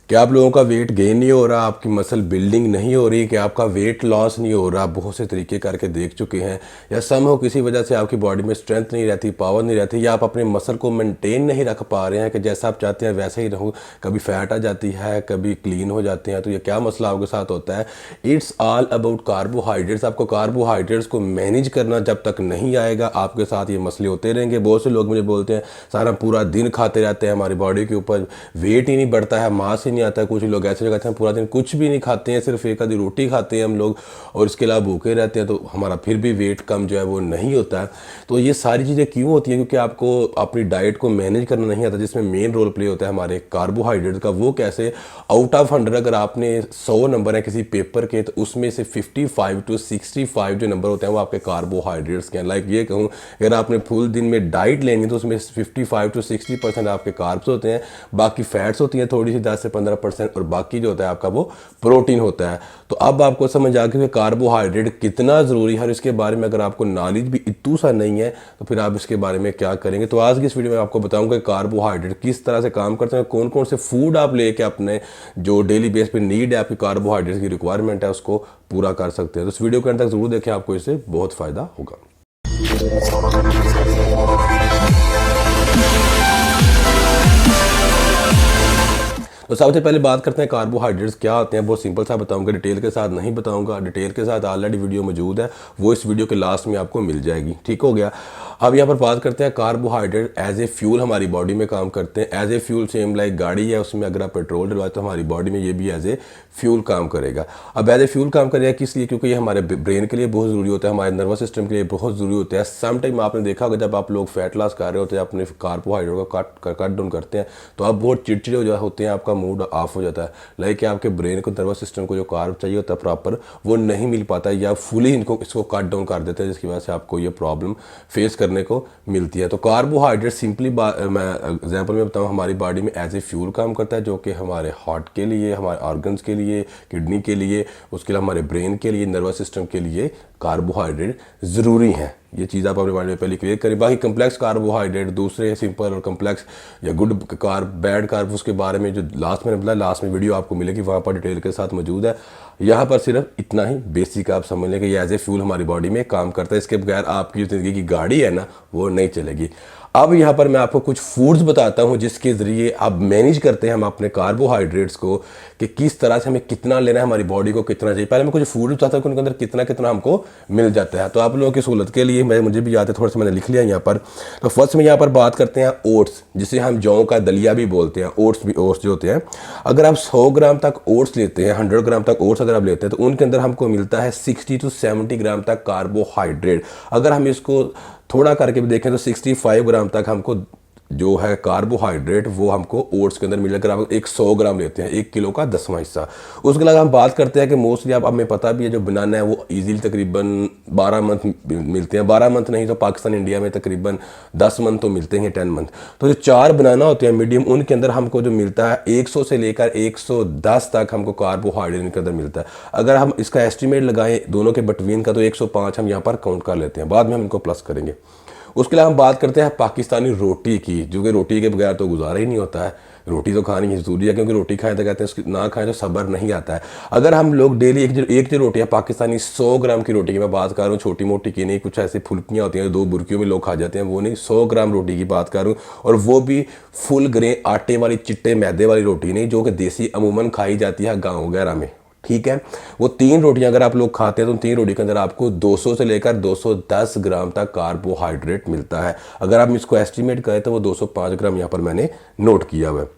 कि आप लोगों का वेट गेन नहीं हो रहा, आपकी मसल बिल्डिंग नहीं हो रही, कि आपका वेट लॉस नहीं हो रहा, बहुत से तरीके करके देख चुके हैं, या सम हो किसी वजह से आपकी बॉडी में स्ट्रेंथ नहीं रहती, पावर नहीं रहती, या आप अपने मसल को मेंटेन नहीं रख पा रहे हैं कि जैसा आप चाहते हैं वैसे ही रहूँ, कभी फैट आ जाती है, कभी क्लीन हो जाते हैं, तो ये क्या मसला आपके साथ होता है? It's all about carbohydrates. आपको कार्बोहाइड्रेट्स को मैनेज करना जब तक नहीं आएगा, आपके साथ ये मसले होते रहेंगे। बहुत से लोग मुझे बोलते हैं सारा पूरा दिन खाते रहते हैं, हमारी बॉडी के ऊपर वेट ही नहीं बढ़ता है, मांस ही नहीं आता है। कुछ लोग ऐसे कहते हैं पूरा दिन कुछ भी नहीं खाते हैं, सिर्फ एक आधी रोटी खाते हैं हम लोग और इसके अलावा भूखे रहते हैं, तो हमारा फिर भी वेट कम जो है वो नहीं होता है। तो ये सारी चीज़ें क्यों होती हैं? क्योंकि आपको अपनी डाइट को मैनेज करना नहीं आता, जिसमें मेन रोल प्ले होता है हमारे कार्बोहाइड्रेट का। वो कैसे? आउट ऑफ 100 अगर आपने 100 नंबर है किसी पेपर के, तो उसमें से 55 to 65 जो नंबर होते हैं वो आपके कार्बोहाइड्रेट्स के हैं। लाइक ये कहूँ, अगर आपने फुल दिन में डाइट लेंगे तो उसमें 55 to 60% आपके कार्ब्स होते हैं, बाकी फैट्स होती हैं थोड़ी सी 10 से 15%, और बाकी जो होता है आपका वो प्रोटीन होता है। तो अब आपको समझ आ गया कि कार्बोहाइड्रेट कितना ज़रूरी है, और इसके बारे में अगर आपको नॉलेज भी इतू सा नहीं है तो फिर आप इसके बारे में क्या करेंगे। तो आज की इस वीडियो में आपको बताऊंगा कि कार्बोहाइड्रेट किस तरह से काम करते हैं, कौन कौन से फूड आप लेके अपने जो डेली बेस पे नीड है, आपकी कार्बोहाइड्रेट की रिक्वायरमेंट है, उसको पूरा कर सकते हैं। तो इस वीडियो के अंत तक जरूर देखें, आपको इससे बहुत फ़ायदा होगा। तो सबसे पहले बात करते हैं कार्बोहाइड्रेट्स क्या होते हैं। बहुत सिंपल सा बताऊंगा, डिटेल के साथ नहीं बताऊंगा। डिटेल के साथ ऑलरेडी वीडियो मौजूद है, वो इस वीडियो के लास्ट में आपको मिल जाएगी। ठीक हो गया। अब यहाँ पर बात करते हैं कार्बोहाइड्रेट एज ए फ्यूल हमारी बॉडी में काम करते हैं। As a fuel same like गाड़ी है, उसमें अगर आप पेट्रोल डलवाए तो हमारी बॉडी में ये भी एज ए फ्यूल काम करेगा। अब एज ए फ्यूल काम करेगा किस लिए? क्योंकि ये हमारे ब्रेन के लिए बहुत ज़रूरी होता है, हमारे नर्वस सिस्टम के लिए बहुत ज़रूरी होता है। सम टाइम आपने देखा होगा जब आप लोग फैट लॉस कर रहे होते हैं, अपने कार्बोहाइड्रेट को कट डाउन करते हैं, तो आप बहुत चिड़चिड़े हो होते हैं, आपका मूड ऑफ हो जाता है। लाइक आपके ब्रेन को, नर्वस सिस्टम को जो कार्ब चाहिए होता है प्रॉपर, वो नहीं मिल पाता है, या फुली इसको कट डाउन कर देते हैं, जिसकी वजह से आपको ये प्रॉब्लम फेस करने को मिलती है। तो कार्बोहाइड्रेट सिंपली मैं एग्जांपल में बताऊं, हमारी बॉडी में एज ए फ्यूल काम करता है, जो कि हमारे हार्ट के लिए, हमारे ऑर्गन्स के लिए, किडनी के लिए, उसके अलावा हमारे ब्रेन के लिए, नर्वस सिस्टम के लिए कार्बोहाइड्रेट ज़रूरी है। ये चीज़ आप अपने माइंड में पहले क्लियर करें। बाकी कम्प्लेक्स कार्बोहाइड्रेट दूसरे, सिंपल और कम्प्लेक्स या गुड कार्ब, बैड कार्ब, उसके बारे में जो लास्ट में बताया, लास्ट में वीडियो आपको मिलेगी, वहाँ पर डिटेल के साथ मौजूद है। यहाँ पर सिर्फ इतना ही बेसिक आप समझ लें कि ये एज ए फ्यूल हमारी बॉडी में काम करता है। इसके बगैर आपकी ज़िंदगी की गाड़ी है ना, वो नहीं चलेगी। अब यहाँ पर मैं आपको कुछ फूड्स बताता हूँ जिसके ज़रिए आप मैनेज करते हैं हम अपने कार्बोहाइड्रेट्स को, कि किस तरह से हमें कितना लेना है, हमारी बॉडी को कितना चाहिए। पहले मैं कुछ फूड बताता हूँ कि उनके अंदर कितना कितना हमको मिल जाता है। तो आप लोगों की सहूलत के लिए मुझे भी याद है, थोड़ा सा मैंने लिख लिया यहाँ पर। तो फर्स्ट में यहाँ पर बात करते हैं ओट्स, जिसे हम जौ का दलिया भी बोलते हैं। ओट्स जो होते हैं, अगर आप 100 ग्राम तक ओट्स लेते हैं, 100 ग्राम तक ओट्स अगर आप लेते हैं, तो उनके अंदर हमको मिलता है 60 to 70 ग्राम तक कार्बोहाइड्रेट। अगर हम इसको थोड़ा करके भी देखें तो 65 ग्राम तक हमको जो है कार्बोहाइड्रेट वो हमको ओट्स के अंदर मिलेगा। अगर आप 100 ग्राम लेते हैं, 1 किलो का 10वां हिस्सा। उसके अलावा हम बात करते हैं कि मोस्टली आप, हमें पता भी है, जो बनाना है वो इजीली तकरीबन 12 मंथ मिलते हैं। 12 मंथ नहीं तो पाकिस्तान, इंडिया में तकरीबन 10 मंथ तो मिलते हैं, 10 मंथ। तो जो 4 बनाना होते हैं मीडियम, उनके अंदर हमको जो मिलता है 100 से लेकर 110 तक हमको कार्बोहाइड्रेट इनके अंदर मिलता है। अगर हम इसका एस्टिमेट लगाएं दोनों के बिटवीन का, तो 105 हम यहाँ पर काउंट कर लेते हैं, बाद में हम इनको प्लस करेंगे। उसके अलावा हम बात करते हैं पाकिस्तानी रोटी की, जो कि रोटी के बगैर तो गुजारा ही नहीं होता है। रोटी तो खानी ही ज़रूरी है, क्योंकि रोटी खाएं तो कहते हैं उसकी ना खाएं तो सब्र नहीं आता है। अगर हम लोग डेली एक जो रोटी है पाकिस्तानी 100 ग्राम की रोटी की मैं बात कर रहा हूँ, छोटी मोटी की नहीं, कुछ ऐसी फुल्कियाँ होती हैं 2 बुर्कियों में लोग खा जाते हैं, वो नहीं, 100 ग्राम रोटी की बात कर रहा हूँ। और वो भी फुल ग्रेन आटे वाली, चिट्टे मैदे वाली रोटी नहीं, जो कि देसी अमूमन खाई जाती है गाँव वगैरह में। ठीक है, वो 3 रोटियां अगर आप लोग खाते हैं तो 3 रोटी के अंदर आपको 200 से लेकर 210 ग्राम तक कार्बोहाइड्रेट मिलता है। अगर आप इसको एस्टिमेट करें तो वो 205 ग्राम यहाँ पर मैंने नोट किया हुआ है।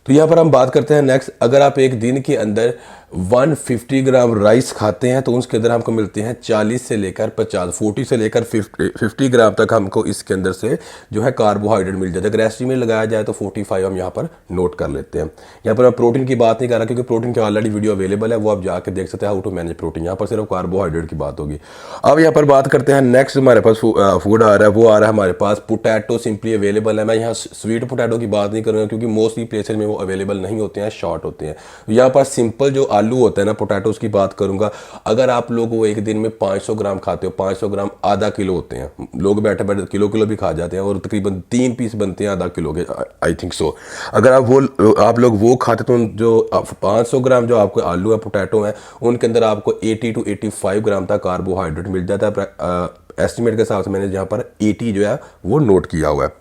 तो यहाँ पर हम बात करते हैं नेक्स्ट, अगर आप एक दिन के अंदर 150 ग्राम राइस खाते हैं तो उसके अंदर हमको मिलते हैं 40 से लेकर 50, 40 से लेकर 50 ग्राम तक हमको इसके अंदर से जो है कार्बोहाइड्रेट मिल जाता है। अगर एस्टिमेट लगाया जाए तो 45 हम यहाँ पर नोट कर लेते हैं। यहाँ पर मैं प्रोटीन की बात नहीं कर रहा, क्योंकि प्रोटीन की ऑलरेडी वीडियो अवेलेबल है, वो आप जाके देख सकते हैं, हाउ टू मैनेज प्रोटीन। यहाँ पर सिर्फ कार्बोहाइड्रेट की बात होगी। अब यहाँ पर बात करते हैं नेक्स्ट, हमारे पास फूड आ रहा है, वो आ रहा है हमारे पास पोटैटो सिंपली अवेलेबल है। मैं यहाँ स्वीट पोटैटो की बात नहीं करूँगा, क्योंकि मोस्टली प्लेसेज में वो अवेलेबल नहीं होते हैं, शॉर्ट होते हैं। यहाँ पर सिंपल जो आलू होता है ना, पोटैटोज़ की बात करूंगा, अगर आप लोग वो एक दिन में 500 ग्राम खाते हो, 500 ग्राम आधा किलो होते हैं, लोग बैठे बैठे किलो किलो भी खा जाते हैं और तकरीबन 3 पीस बनते हैं आधा किलो के, आई थिंक सो। अगर आप लोग वो खाते तो जो 500 ग्राम जो आपको आलू है, पोटैटो है, उनके अंदर आपको 80 to 85 ग्राम तक कार्बोहाइड्रेट मिल जाता है। एस्टिमेट के हिसाब से मैंने यहाँ पर 80 जो है वो नोट किया हुआ है।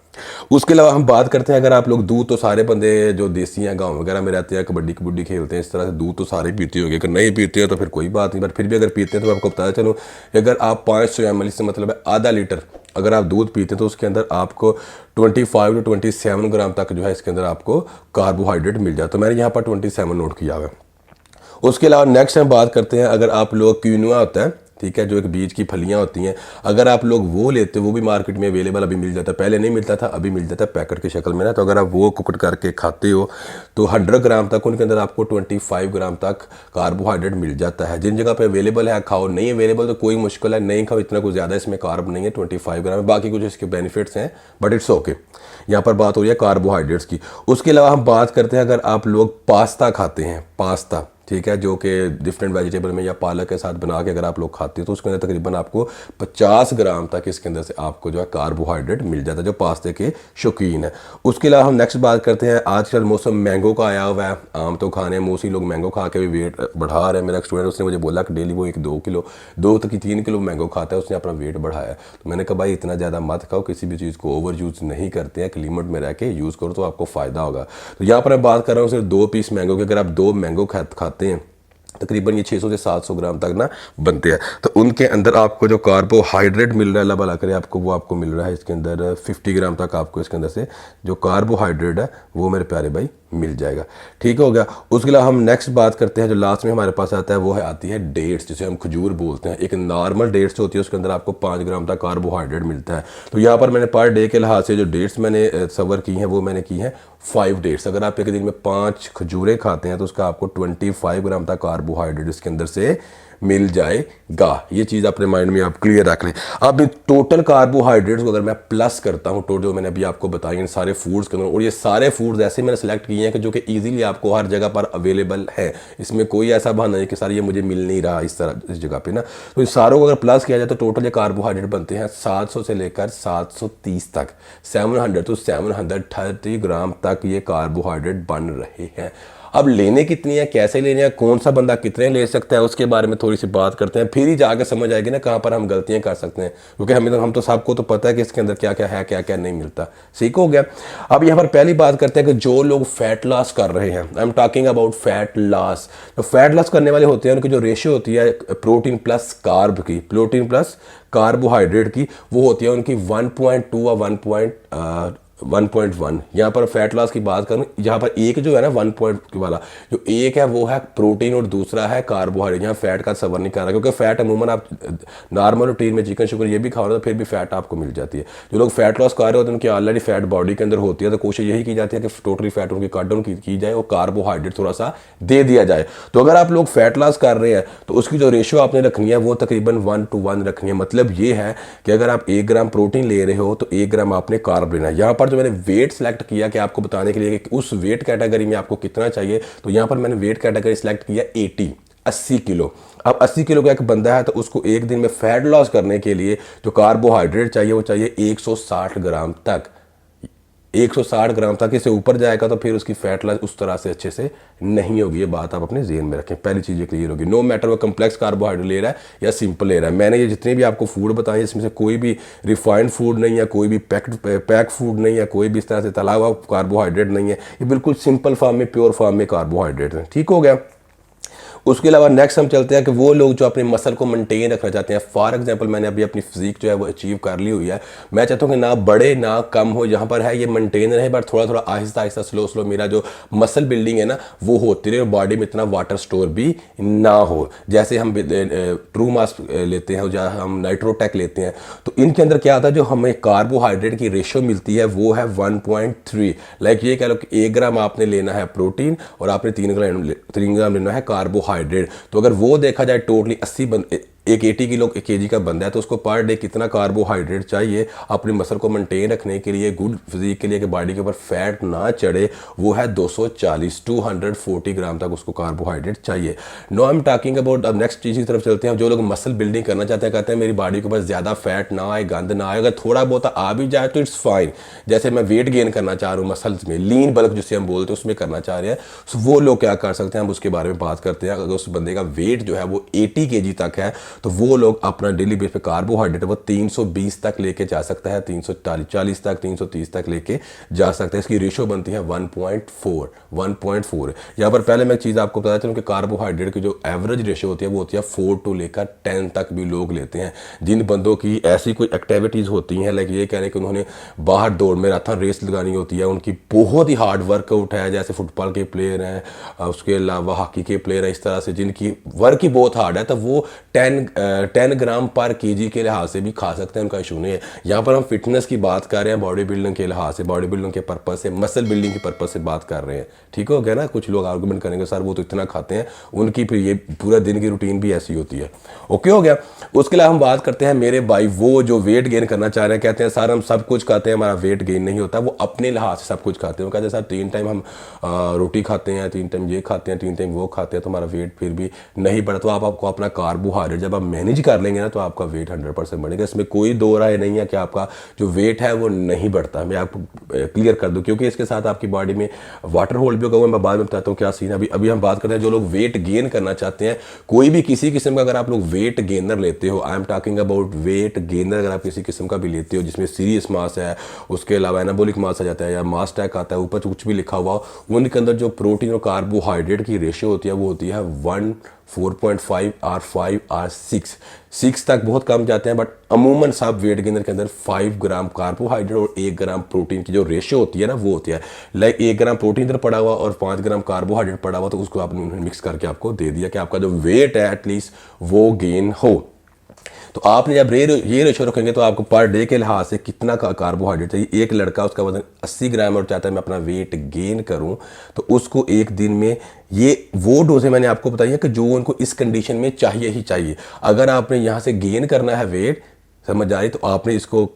उसके अलावा हम बात करते हैं, अगर आप लोग दूध, तो सारे बंदे जो देसी हैं, गांव वगैरह में रहते हैं, कबड्डी कबड्डी खेलते हैं, इस तरह से दूध तो सारे पीते होंगे। अगर नहीं पीते हैं तो फिर कोई बात नहीं, पर फिर भी अगर पीते हैं तो आपको बता चलो, अगर आप 500 ml से मतलब है आधा लीटर अगर आप दूध पीते हैं तो उसके अंदर आपको 25 to 27 ग्राम तक जो है इसके अंदर आपको कार्बोहाइड्रेट मिल जाता है। तो मैंने यहाँ पर 27 नोट किया हुआ है। उसके अलावा नेक्स्ट हम बात करते हैं, अगर आप लोग क्विनोआ होता है, ठीक है, जो एक बीज की फलियां होती हैं, अगर आप लोग वो लेते हो, वो भी मार्केट में अवेलेबल अभी मिल जाता है, पहले नहीं मिलता था, अभी मिल जाता है पैकेट की शक्ल में ना। तो अगर आप वो कुक करके खाते हो तो 100 ग्राम तक उनके अंदर आपको 25 ग्राम तक कार्बोहाइड्रेट मिल जाता है। जिन जगह पे अवेलेबल है खाओ, नहीं अवेलेबल तो कोई मुश्किल है, नहीं खाओ, इतना कुछ ज़्यादा इसमें कार्ब नहीं है, 25 ग्राम है, बाकी कुछ इसके बेनिफिट्स हैं, बट इट्स ओके। यहाँ पर बात हो रही है कार्बोहाइड्रेट्स की। उसके अलावा हम बात करते हैं, अगर आप लोग पास्ता खाते हैं, पास्ता, ठीक है, जो कि डिफरेंट वेजिटेबल में या पालक के साथ बना के अगर आप लोग खाते हो तो उसके अंदर तकरीबन आपको 50 ग्राम तक इसके अंदर से आपको जो है कार्बोहाइड्रेट मिल जाता है, जो पास्ते के शौकीन है। उसके अलावा हम नेक्स्ट बात करते हैं, आजकल मौसम मैंगो का आया हुआ है, आम तो खाने, मोस्टली लोग मैंगो खा के भी वेट बढ़ा रहे हैं। मेरा एक स्टूडेंट, उसने मुझे बोला कि डेली वो 1-2 किलो 2 तक 3 किलो मैंगो खाता है, उसने अपना वेट बढ़ाया है। तो मैंने कहा भाई इतना ज़्यादा मत खाओ, किसी भी चीज़ को ओवर यूज़ नहीं करते हैं, एक लिमिट में रह के यूज़ करो तो आपको फ़ायदा होगा। तो यहाँ पर मैं बात कर रहा हूँ सिर्फ 2 पीस मैंगो के। अगर आप 2 मैंगो खाते हैं तकरीबन ये 600 से 700 ग्राम तक ना बनते हैं, तो उनके अंदर आपको जो कार्बोहाइड्रेट मिल रहा है, अल्लाह भला करे आपको, वो आपको मिल रहा है इसके अंदर 50 ग्राम तक आपको इसके अंदर से जो कार्बोहाइड्रेट है वो मेरे प्यारे भाई मिल जाएगा। ठीक हो गया। उसके अलावा हम नेक्स्ट बात करते हैं, जो लास्ट में हमारे पास आता है वो है आती है डेट्स, जिसे हम खजूर बोलते हैं। एक नॉर्मल डेट्स होती है, उसके अंदर आपको 5 ग्राम तक कार्बोहाइड्रेट मिलता है। तो यहाँ पर मैंने पर डे के लिहाज से जो डेट्स मैंने सवर की हैं वो मैंने की हैं 5 डेट्स। अगर आप एक दिन में 5 खजूरें खाते हैं तो उसका आपको 25 ग्राम तक कार्बोहाइड्रेट इसके अंदर से मिल जाएगा। ये चीज़ अपने माइंड में आप क्लियर रख लें। अब टोटल कार्बोहाइड्रेट्स को अगर मैं प्लस करता हूँ, टोटल जो मैंने अभी आपको बताई इन सारे फूड्स के अंदर, और ये सारे फूड्स ऐसे मैंने सेलेक्ट किए हैं कि जो कि इजीली आपको हर जगह पर अवेलेबल है, इसमें कोई ऐसा बहाना नहीं कि सर ये मुझे मिल नहीं रहा इस तरह इस जगह पे ना। तो इन सारों को अगर प्लस किया जाए तो टोटल ये कार्बोहाइड्रेट बनते हैं 700 से लेकर 730 तक, 700 to 730 ग्राम तक ये कार्बोहाइड्रेट बन रहे हैं। अब लेने कितनी है, कैसे लेने हैं, कौन सा बंदा कितने ले सकता है, उसके बारे में थोड़ी सी बात करते हैं, फिर ही जाकर समझ आएगी ना कहाँ पर हम गलतियाँ कर सकते हैं। क्योंकि हम तो सबको तो पता है कि इसके अंदर क्या क्या है, क्या क्या नहीं मिलता। ठीक हो गया। अब यहाँ पर पहली बात करते हैं कि जो लोग फैट लॉस कर रहे हैं, आई am talking about fat loss. तो फैट लॉस करने वाले होते हैं, उनकी जो रेशियो होती है प्रोटीन प्लस कार्ब की, प्रोटीन प्लस कार्बोहाइड्रेट की, वो होती है उनकी 1.2 और 1.1। यहाँ पर फैट लॉस की बात करूँ, यहाँ पर एक जो है ना 1 पॉइंट वाला, जो एक है वो है प्रोटीन और दूसरा है कार्बोहाइड्रेट। यहाँ फैट का सवर नहीं कर रहा, क्योंकि फैट अमूमन आप नॉर्मल रूटीन में चिकन शुगर ये भी खाओ तो फिर भी फैट आपको मिल जाती है। जो लोग फैट लॉस कर रहे होते हैं उनकी ऑलरेडी फैट बॉडी के अंदर होती है, तो कोशिश यही की जाती है कि टोटली फैट उनकी कट डाउन की जाए और कार्बोहाइड्रेट थोड़ा सा दे दिया जाए। तो अगर आप लोग फैट लॉस कर रहे हैं तो उसकी जो रेशियो आपने रखनी है वो तकरीबन 1:1 रखनी है। मतलब ये है कि अगर आप 1 ग्राम प्रोटीन ले रहे हो तो 1 ग्राम आपने कार्ब लेना है। यहाँ पर जो मैंने वेट सेलेक्ट किया कि आपको बताने के लिए कि उस वेट कैटेगरी में आपको कितना चाहिए, तो यहां पर मैंने वेट कैटेगरी सिलेक्ट किया 80 किलो। अब 80 किलो का एक बंदा है तो उसको एक दिन में फैट लॉस करने के लिए जो कार्बोहाइड्रेट चाहिए वो चाहिए 160 ग्राम तक। 160 ग्राम तक, इससे ऊपर जाएगा तो फिर उसकी फैट लॉस उस तरह से अच्छे से नहीं होगी। ये बात आप अपने ज़हन में रखें, पहली चीज़ ये क्लियर होगी। नो मैटर वो कम्प्लेक्स कार्बोहाइड्रेट ले रहा है या सिंपल ले रहा है। मैंने ये जितने भी आपको फूड बताए इसमें से कोई भी रिफाइंड फूड नहीं है, कोई भी पैक फूड नहीं है, कोई भी इस तरह से तला हुआ कार्बोहाइड्रेट नहीं है। ये बिल्कुल सिंपल फॉर्म में, प्योर फॉर्म में कार्बोहाइड्रेट है। ठीक हो गया। उसके अलावा नेक्स्ट हम चलते हैं कि वो लोग जो अपने मसल को मेंटेन रखना चाहते हैं। फॉर एग्जांपल मैंने अभी अपनी फिजिक जो है वो अचीव कर ली हुई है, मैं चाहता हूँ कि ना बढ़े ना कम हो, यहाँ पर है ये मेंटेन रहे, बट थोड़ा थोड़ा आहिस्ता आहिस्ता स्लो मेरा जो मसल बिल्डिंग है ना वो होती रहे और बॉडी में इतना वाटर स्टोर भी ना हो। जैसे हम ट्रू मास लेते हैं या हम नाइट्रोटेक लेते हैं तो इनके अंदर क्या आता है, जो हमें कार्बोहाइड्रेट की रेशियो मिलती है वो है 1.3। लाइक ये कह लो कि 1 ग्राम आपने लेना है प्रोटीन और आपने 3 ग्राम लेना है कार्बोहाइड्रेट। तो अगर वो देखा जाए टोटली एक 80 किलो केजी का बंदा है तो उसको पर डे कितना कार्बोहाइड्रेट चाहिए अपनी मसल को मेंटेन रखने के लिए, गुड फिजिक के लिए, कि बॉडी के ऊपर फैट ना चढ़े, वो है 240 ग्राम तक उसको कार्बोहाइड्रेट चाहिए। No I am talking about, अब नेक्स्ट चीज़ की तरफ चलते हैं। जो लोग मसल बिल्डिंग करना चाहते हैं, कहते हैं मेरी बॉडी के ऊपर ज़्यादा फैट ना आए, गंद ना आए, अगर थोड़ा बहुत आ भी जाए तो इट्स फाइन। जैसे मैं वेट गेन करना चाह रहा हूँ मसल्स में, लीन बल्क जिसे हम बोलते हैं उसमें करना चाह रहे हैं, तो वो लोग क्या कर सकते हैं, हम उसके बारे में बात करते हैं। अगर उस बंदे का वेट जो है वो 80 केजी तक है तो वो लोग अपना डेली बेस पे कार्बोहाइड्रेट वो 320 तक लेके जा सकता है, 340 तक, 330 तक लेके जा सकता है। इसकी रेशो बनती है 1.4। यहाँ पर पहले मैं एक चीज़ आपको बता चलूँ कि कार्बोहाइड्रेट की जो एवरेज रेशो होती है वो होती है 4 टू लेकर 10 तक भी लोग लेते हैं। जिन बंदों की ऐसी कोई एक्टिविटीज़ होती हैं, लाइक ये कह रहे हैं कि उन्होंने बाहर दौड़ मैराथन रेस लगानी होती है, उनकी बहुत ही हार्ड वर्कआउट है, जैसे फुटबॉल के प्लेयर हैं, उसके अलावा हॉकी के प्लेयर हैं, इस तरह से जिनकी वर्क ही बहुत हार्ड है, तो वो 10 ग्राम पर केजी के लिहाज से भी खा सकते हैं, उनका इशू नहीं है। यहाँ पर हम फिटनेस की बात कर रहे हैं, बॉडी बिल्डिंग के लिहाज से, बॉडी बिल्डिंग के पर्पज से, मसल बिल्डिंग के पर्पज से बात कर रहे हैं। ठीक हो गया ना। कुछ लोग आर्गूमेंट करेंगे सर वो तो इतना खाते हैं, उनकी फिर ये पूरा दिन की रूटीन भी ऐसी होती है। ओके हो गया। उसके अलावा हम बात करते हैं मेरे भाई वो जो वेट गेन करना चाह रहे हैं, कहते हैं सर हम सब कुछ खाते हैं, हमारा वेट गेन नहीं होता। वो अपने लिहाज से सब कुछ खाते हैं। वो कहते हैं सर 3 टाइम हम रोटी खाते हैं, 3 टाइम ये खाते हैं, 3 टाइम वो खाते हैं, तो हमारा वेट फिर भी नहीं बढ़ा। तो आपको अपना कार्बोहाइड्रेट जब आप मैनेज कर लेंगे ना तो आपका वेट 100% बढ़ेगा। इसमें कोई दो राय नहीं है कि आपका जो वेट है वो नहीं बढ़ता। मैं आपको क्लियर कर दूं, क्योंकि इसके साथ आपकी बॉडी में वाटर होल्ड भी होगा। मैं बाद में बताता हूँ क्या सीन है। अभी हम बात करते हैं जो लोग वेट गेन करना चाहते हैं, कोई भी किसी किस्म का अगर आप लोग वेट गेनर लेते हो, आई am talking about weight gainer, अगर आप किसी किस्म का भी लेते हो जिसमें सीरियस मास है, उसके अलावा एनाबोलिक मास आ जाता है या मास टैक आता है, ऊपर कुछ भी लिखा हुआ, उनके अंदर जो प्रोटीन और कार्बोहाइड्रेट की रेशियो होती है वो होती है 4.5 और 5 और 6 तक बहुत कम जाते हैं। बट अमूमन सब वेट गेनर के अंदर 5 ग्राम कार्बोहाइड्रेट और 1 ग्राम प्रोटीन की जो रेशियो होती है ना वो होती है। लाइक 1 ग्राम प्रोटीन इधर पड़ा हुआ और 5 ग्राम कार्बोहाइड्रेट पड़ा हुआ, तो उसको आपने मिक्स करके आपको दे दिया कि आपका जो वेट है एटलीस्ट वो गेन हो। तो आपने जब ये रेशो रखेंगे तो आपको पर डे के लिहाज से कितना कार्बोहाइड्रेट चाहिए। एक लड़का उसका वजन 80 ग्राम और चाहता है मैं अपना वेट गेन करूं, तो उसको एक दिन में ये वो डोजें मैंने आपको बताई है कि जो उनको इस कंडीशन में चाहिए ही चाहिए। अगर आपने यहाँ से गेन करना है वेट, समझ आ रही, तो आपने इसको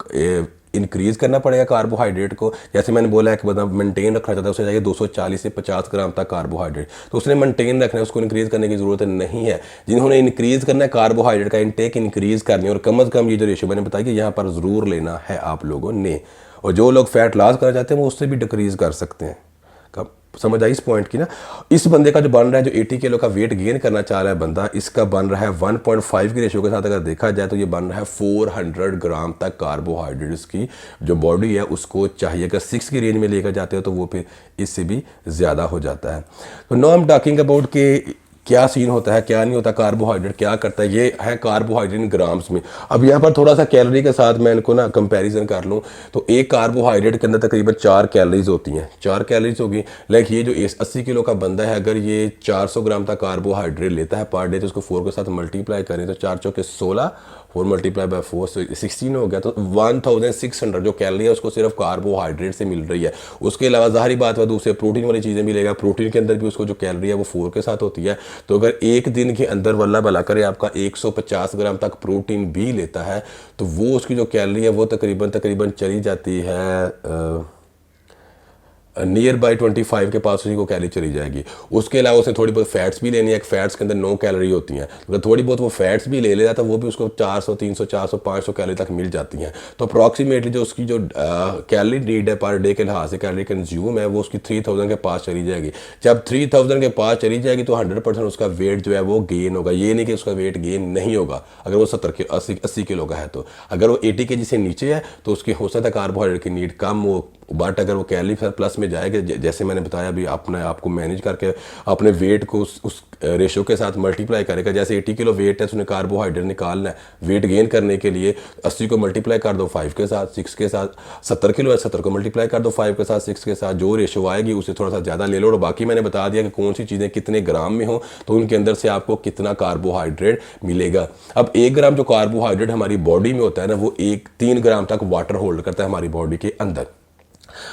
इंक्रीज करना पड़ेगा कार्बोहाइड्रेट को। जैसे मैंने बोला है कि मतलब मेंटेन रखना चाहता है, उसे चाहिए 240 से 50 ग्राम तक कार्बोहाइड्रेट, तो उसने मेंटेन रखना है, उसको इंक्रीज करने की जरूरत नहीं है। जिन्होंने इंक्रीज करना है कार्बोहाइड्रेट का इंटेक इंक्रीज करनी है, और कम अज़ कम ये जो रेशियो मैंने बताया कि यहाँ पर ज़रूर लेना है आप लोगों ने। और जो लोग फैट लॉस करना चाहते हैं वो उससे भी डिक्रीज कर सकते हैं। कब समझ आई इस पॉइंट की ना। इस बंदे का जो बन रहा है, जो 80 किलो का वेट गेन करना चाह रहा है बंदा, इसका बन रहा है 1.5 की रेशियो के साथ अगर देखा जाए तो ये बन रहा है 400 ग्राम तक कार्बोहाइड्रेट्स की जो बॉडी है उसको चाहिए। अगर 6 की रेंज में लेकर जाते हो तो वो फिर इससे भी ज़्यादा हो जाता है। तो no I am talking about के क्या सीन होता है, क्या नहीं होता, कार्बोहाइड्रेट क्या करता है। ये है कार्बोहाइड्रेट इन ग्राम्स में। अब यहाँ पर थोड़ा सा कैलोरी के साथ मैं इनको ना कंपैरिजन कर लूँ तो एक कार्बोहाइड्रेट के अंदर तकरीबन 4 कैलोरीज होती हैं। 4 कैलोरीज होगी। लाइक ये जो 80 किलो का बंदा है, अगर ये 400 ग्राम तक कार्बोहाइड्रेट लेता है पर डे, तो उसको 4 के साथ मल्टीप्लाई करें तो 4 चौके 16, 4 मल्टीप्लाई बाय 4 16 हो गया। तो 1600 जो कैलोरी है उसको सिर्फ कार्बोहाइड्रेट से मिल रही है। उसके अलावा ज़ाहिर बात है दूसरे प्रोटीन वाली चीज़ें मिलेगा, प्रोटीन के अंदर भी उसको जो कैलोरी है वो 4 के साथ होती है। तो अगर एक दिन के अंदर वल्ला भला करे आपका 150 ग्राम तक प्रोटीन भी लेता है तो वो उसकी जो कैलोरी है वो तकरीबन चली जाती है नियर बाई 25 के पास उसी को कैलोरी चली जाएगी। उसके अलावा उसने थोड़ी बहुत फैट्स भी लेनी है। फैट्स के अंदर 9 कैलोरी होती हैं। अगर थोड़ी बहुत वो फैट्स भी ले लेता तो वो भी उसको 400 300 400 500 कैलोरी तक मिल जाती हैं। तो अप्रॉक्सीमेटली जो उसकी जो कैलोरी नीड है पर डे के लिहाज से, कैलोरी कंज्यूम है, वो उसकी 3000 के पास चली जाएगी। जब 3000 के पास चली जाएगी तो 100% उसका वेट जो है वो गेन होगा। ये नहीं कि उसका वेट गेन नहीं होगा अगर वो 80 किलो का है। तो अगर वो 80 kg से नीचे है तो उसकी हो सकता है कार्बोहाइड्रेट की नीड कम हो, बट अगर वो कैलोरी प्लस में जाएगा, जैसे मैंने बताया अभी, अपने आपको मैनेज करके अपने वेट को उस रेशो के साथ मल्टीप्लाई करेगा। जैसे 80 किलो वेट है, उसने कार्बोहाइड्रेट निकालना है वेट गेन करने के लिए, 80 को मल्टीप्लाई कर दो 5 के साथ, 6 के साथ। 70 किलो है, 70 को मल्टीप्लाई कर दो 5 के साथ, 6 के साथ। जो रेशो आएगी उससे थोड़ा सा ज़्यादा ले लो। और बाकी मैंने बता दिया कि कौन सी चीज़ें कितने ग्राम में हो तो उनके अंदर से आपको कितना कार्बोहाइड्रेट मिलेगा। अब 1 ग्राम जो कार्बोहाइड्रेट हमारी बॉडी में होता है ना, वो 3 ग्राम तक वाटर होल्ड करता है हमारी बॉडी के अंदर।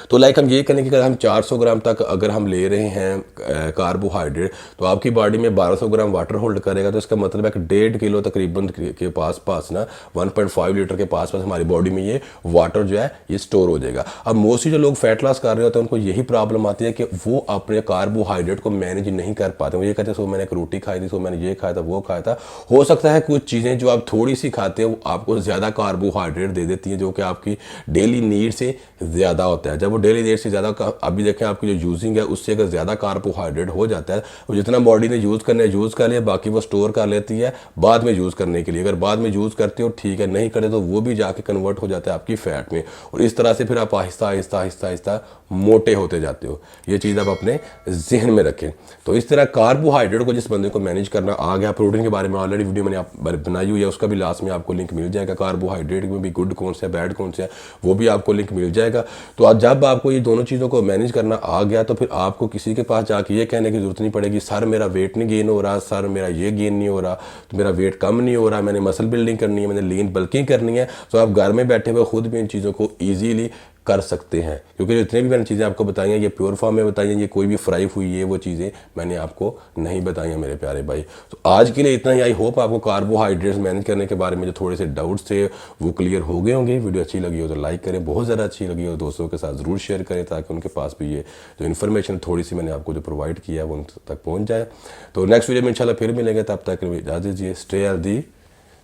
तो लाइक हम ये करें कि अगर हम 400 ग्राम तक अगर हम ले रहे हैं कार्बोहाइड्रेट, तो आपकी बॉडी में 1200 ग्राम वाटर होल्ड करेगा। तो इसका मतलब है कि 1.5 किलो तकरीबन के पास ना 1.5 लीटर के पास हमारी बॉडी में ये वाटर जो है ये स्टोर हो जाएगा। अब मोस्टली जो लोग फैट लॉस कर रहे होते हैं उनको यही प्रॉब्लम आती है कि वो अपने कार्बोहाइड्रेट को मैनेज नहीं कर पाते। वो ये कहते हैं सो मैंने एक रोटी खाई थी, सो मैंने ये खाया था, वो खाया था। हो सकता है कुछ चीज़ें जो आप थोड़ी सी खाते हैं वो आपको ज़्यादा कार्बोहाइड्रेट दे देती हैं, जो कि आपकी डेली नीड से ज़्यादा होता है। जब वो डेली नीड से ज़्यादा, अभी देखें आपकी जो यूजिंग है उससे अगर ज़्यादा कार्बोहाइड्रेट हो जाता है, वो जितना बॉडी ने यूज़ करना है यूज़ कर लिया, बाकी वो स्टोर कर लेती है बाद में यूज़ करने के लिए। अगर बाद में यूज़ करते हो ठीक है, नहीं करे तो वो भी जाके कन्वर्ट हो जाता है आपकी फैट में, और इस तरह से फिर आप आहिस्ता आहिस्ता आहिस्ता आहिस्ता मोटे होते जाते हो। ये चीज़ आप अपने जहन में रखें। तो इस तरह कार्बोहाइड्रेट को जिस बंदे को मैनेज करना आ गया, प्रोटीन के बारे में ऑलरेडी वीडियो मैंने बनाई हुई है, उसका भी लास्ट में आपको लिंक मिल जाएगा। कार्बोहाइड्रेट में भी गुड कौन से बैड कौन से है वो भी आपको लिंक मिल जाएगा। तो आज जब आपको ये दोनों चीज़ों को मैनेज करना आ गया तो फिर आपको किसी के पास जाके ये कहने की जरूरत नहीं पड़ेगी सर मेरा वेट नहीं गेन हो रहा, सर मेरा ये गेन नहीं हो रहा, तो मेरा वेट कम नहीं हो रहा, मैंने मसल बिल्डिंग करनी है, मैंने लीन बल्किंग करनी है। तो आप घर में बैठे हुए खुद भी इन चीज़ों को ईजीली कर सकते हैं, क्योंकि जितने भी मैंने चीज़ें आपको बताई हैं ये प्योर फॉर्म में बताई हैं, ये कोई भी फ्राई हुई है वो चीज़ें मैंने आपको नहीं बताई हैं मेरे प्यारे भाई। तो आज के लिए इतना ही। आई होप आपको कार्बोहाइड्रेट्स मैनेज करने के बारे में जो थोड़े से डाउट्स थे वो क्लियर हो गए होंगे। वीडियो अच्छी लगी हो तो लाइक करें, बहुत ज़्यादा अच्छी लगी हो दोस्तों के साथ ज़रूर शेयर करें, ताकि उनके पास भी ये जो इन्फॉर्मेशन थोड़ी सी मैंने आपको जो प्रोवाइड किया है वो उन तक पहुँच जाए। तो नेक्स्ट वीडियो में इंशाल्लाह फिर मिलेंगे, तब तक इजाज़त दीजिए। Stay healthy,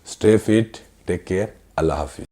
stay fit, take care, अल्लाह हाफिज़।